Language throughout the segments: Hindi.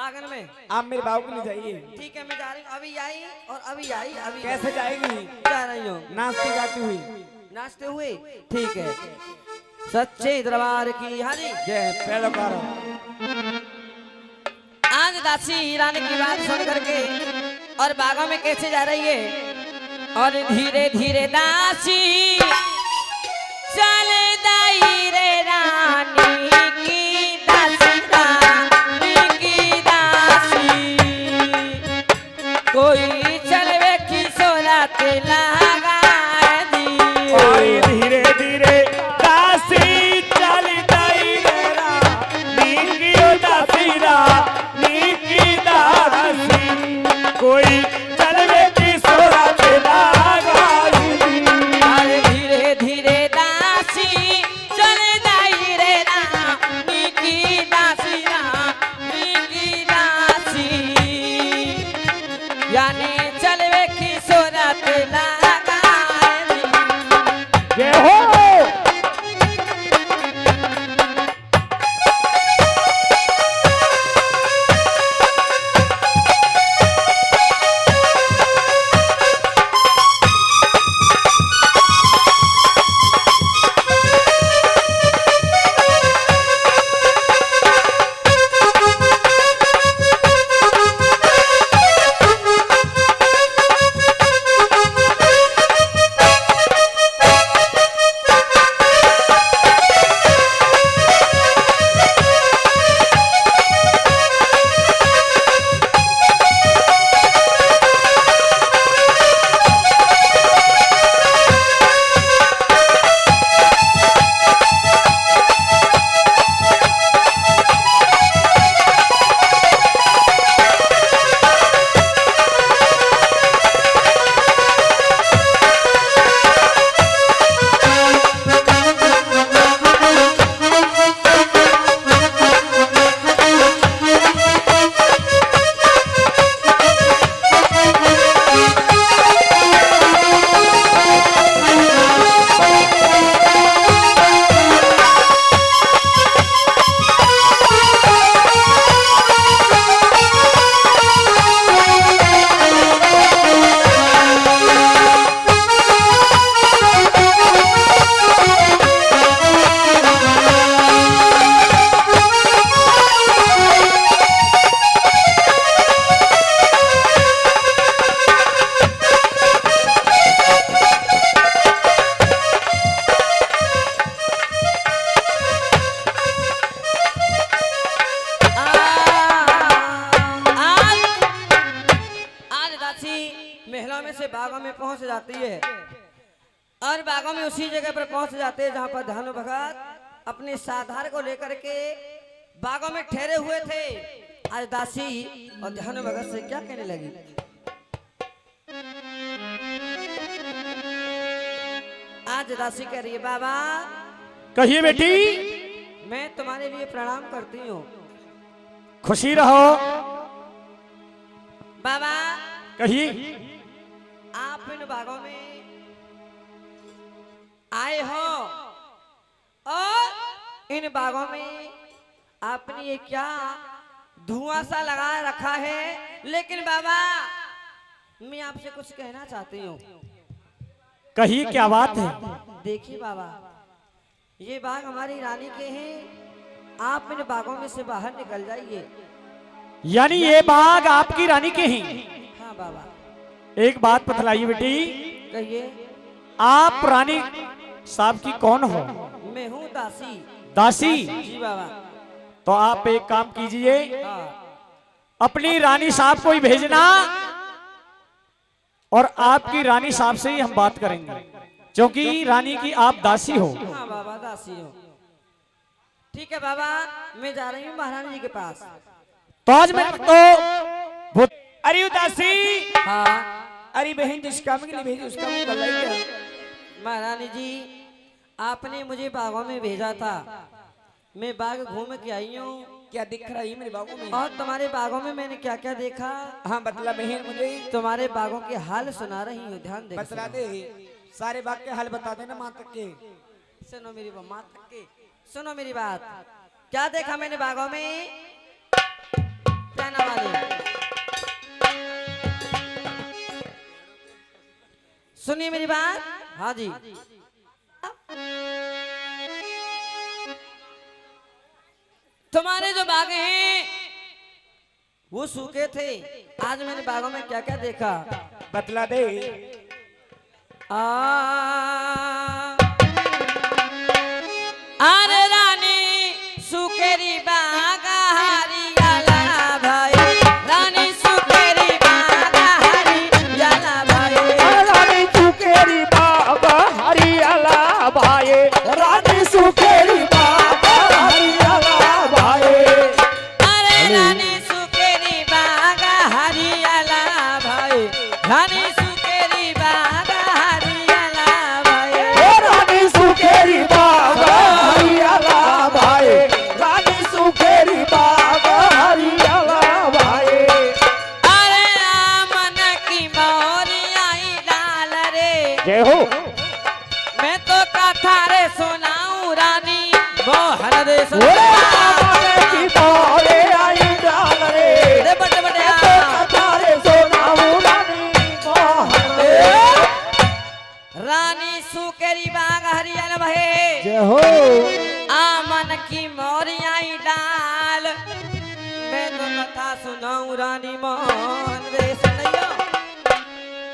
बागन में। आप मेरे बाबू को ले जाइए। ठीक है मैं जा रही हूँ, अभी आई और अभी आई अभी। कैसे जाएगी? जा रही हूँ नाचती जाती हुई। नाचते हुए। ठीक है। सच्चे दरबार की हारी जय पैरोकारो। आज दासी रानी की बात सुन करके और बागों में कैसे जा रही है और धीरे धीरे दासी चले दाई रे रानी की दासी रानी की दासी कोई चलवे किशोरा के लगा दी धीरे धीरे दासी चल दाई रे रानी की दासी रानी की दासी कोई चलवे की सोरा के लगाई। अरे धीरे धीरे दासी चले दाई रे रानी की दासी रानी की दासी यानी चलवे किशोरा के लगा दी जय हो। महलों में से बागों में पहुंच जाती है और बागों में उसी जगह पर पहुंच जाते हैं जहां पर धानु भगत अपने साधार को लेकर के बागों में ठहरे हुए थे। आज दासी और धानु भगत से क्या कहने लगी। आज दासी कह रही है बाबा कहिए बेटी। मैं तुम्हारे लिए प्रणाम करती हूँ। खुशी रहो। बाबा कहिए। आप इन बागों में आए हो और इन बागों में आपने ये क्या धुआं सा लगा रखा है, लेकिन बाबा मैं आपसे कुछ कहना चाहती हूँ। कहिए क्या बात है। देखिए बाबा ये बाग हमारी रानी के हैं, आप इन बागों में से बाहर निकल जाइए। यानी ये बाग आपकी रानी के हैं। हाँ बाबा। एक बात बतलाइए बेटी। कहिए। आप रानी साहब की कौन हो? मैं हूँ दासी। दासी? जी बाबा। तो आप एक काम कीजिए। हाँ। अपनी रानी साहब को ही भेजना और आपकी रानी साहब से ही हम बात करेंगे, क्योंकि रानी की आप दासी हो। हाँ बाबा दासी हो। ठीक है बाबा मैं जा रही हूँ महारानी जी के पास। तो आज मैं तो अरे दासी। हाँ। अरे बहन जिस काम के लिए भेजी उसका मुंह गल्ला ही क्या? महारानी जी आपने मुझे बागों में भेजा था, मैं बाग घूम के आई हूँ। क्या दिख रहा है मेरे बागों में? और तुम्हारे बागों में मैंने क्या क्या देखा। हाँ बतला बहन मुझे। तुम्हारे बागों के हाल सुना रही हूँ, ध्यान दे। बतला दे। सारे बाग के हाल बता देना माँ तक के। सुनो मेरी माँ तक के सुनो मेरी बात। क्या देखा मैंने बागों में? क्या नाम सुनिए मेरी बात। हाँ जी, तुम्हारे जो बाग हैं वो सूखे थे। आज मैंने बागों में क्या क्या देखा बतला दे। आ अरे रानी सुकेरी बागा हरियाला भाई, रानी सुकेरी बागा हरियाला भाई, रानी सुकेरी बाबा हरियाला भाई, रानी सुकेरी बाबा हरियाला भाई। अरे रानी सुकेरी बागा हरियाला भाई, रानी सुकेरी बागा हरियाला भाई, रानी सुकेरी बाबा हरियाला भाई, रानी सुकेरी बाबा हरियाला भाई। अरे आमन की मोरी आई डाल रे, जय हो। मैं तो कथा रे सुनाऊं रानी मोहन दे ओरे आमने की मोरे आई डाल रे, रे बड़े बड़े तो कथारे सुनाऊं रानी मोहन दे। रानी सुकेरी बाग हरियाला भाई, जय हो। आमन की मोरी आई डाल, मैं तो कथा सुनाऊं रानी मोहन दे सुनियो।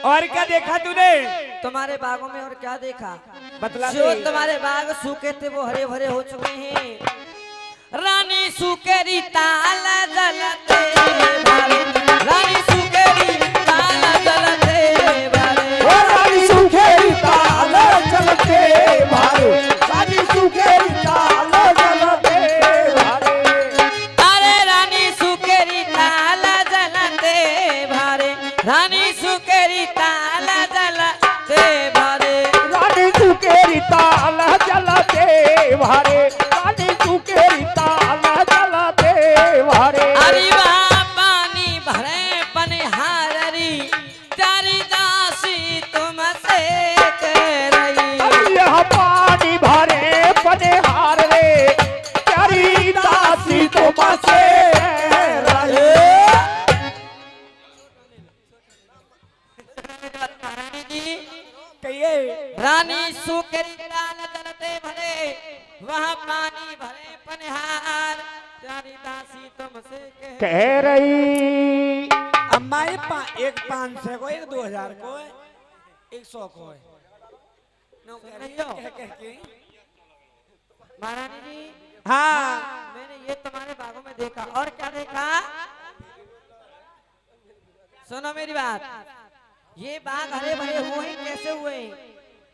और क्या देखा तूने? तुम्हारे बागों में और क्या देखा? बतला जो दे। तुम्हारे बाग सूखे थे वो हरे भरे हो चुके हैं। रानी सुकेरी ताल जलते भारे, रानी सुकेरी ताल जलते भारे, रानी सुखेरी ताल चलते भारे, रानी सुखेरी ताल चलते भारे। अरे रानी सुकेरी ताल जलते भारे, रानी सुकेरी ताल जलते भारे, रानी सुकेरी ताल चलते भारे, रानी सुकेरी ताल चलते भारे। अरे वाह पानी भरे पनिहारी, तेरी दासी तुमसे कह रही, यह पानी भरे पनिहार रे, तेरी दासी तुमसे रही। रानी जी, कहिए। रानी सुकेरी ताल जलते भरे, वहाँ पानी भरे पनिहार, तेरी दासी तुमसे कह रही। अम्मा ये एक 500 को, एक 2000 को, एक 100 को है। कह के। महारानी जी, हाँ, मैंने ये तुम्हारे बागों में देखा। और क्या देखा? सुनो मेरी बात, ये बाग हरे भरे हुए हैं, कैसे हुए हैं?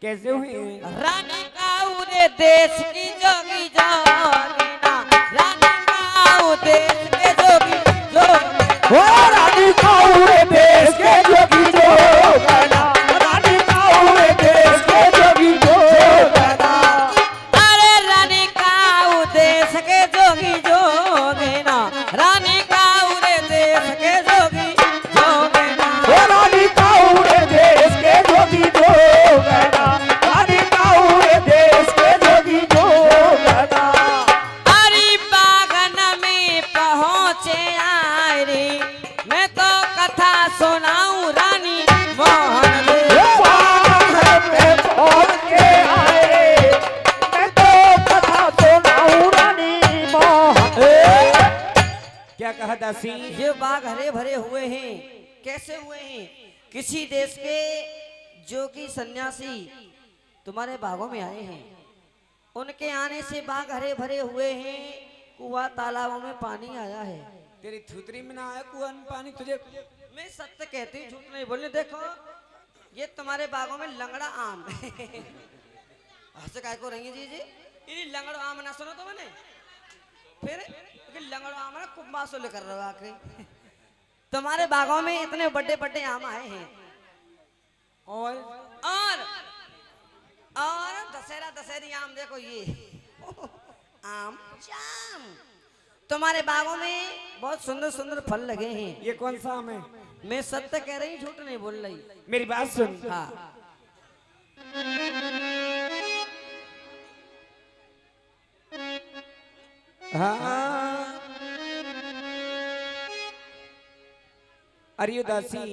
कैसे हुई? रानी काऊ देश की जोगी जोगिना, रानी काऊ देश के जोगी जोगिना, ओ रानी काऊ देश के जोगी जोगना, रानी काऊ देश के जोगी जोगना। अरे रानी काऊ देश के जोगी जोगिना, रानी काऊ देश के जोगी जोगिना, ओ रानी काऊ देश के जोगी जोगना, रानी काऊ देश के जोगी जोगना। अरे बागन में पहुँचे आए रे, मैं तो कथा सुनाऊं रानी मोहन दे। बाग में पहुंच के आए, मैं तो कथा सुनाऊं रानी मोहन। क्या कहा दासी? ये बाग हरे भरे हुए हैं, कैसे हुए हैं? किसी देश के जोगी सन्यासी तुम्हारे बागों में आए हैं, उनके आने से बाग हरे भरे हुए हैं, कुआं तालाबों में पानी आया है। तेरी थुतरी में ना आया कुआं में पानी तुझे? मैं सत्य कहती हूँ, झूठ नहीं बोलने। देखो ये तुम्हारे बागों में लंगड़ा आम हंसे काय को रहेंगे जी? ये लंगड़ो आम ना सुनो तो मैंने फिर कि लंगड़ो आम ना कुंभा से लेकर रहा के तुम्हारे बागों में इतने बड़े बड़े आम आए हैं। और और दशहरी आम देखो ये आम जाम तुम्हारे बागों में बहुत सुंदर सुंदर फल लगे हैं। ये कौन सा आम है? मैं सत्य कह रही, झूठ नहीं बोल रही। मेरी बात सुन। हाँ हाँ, अरे दासी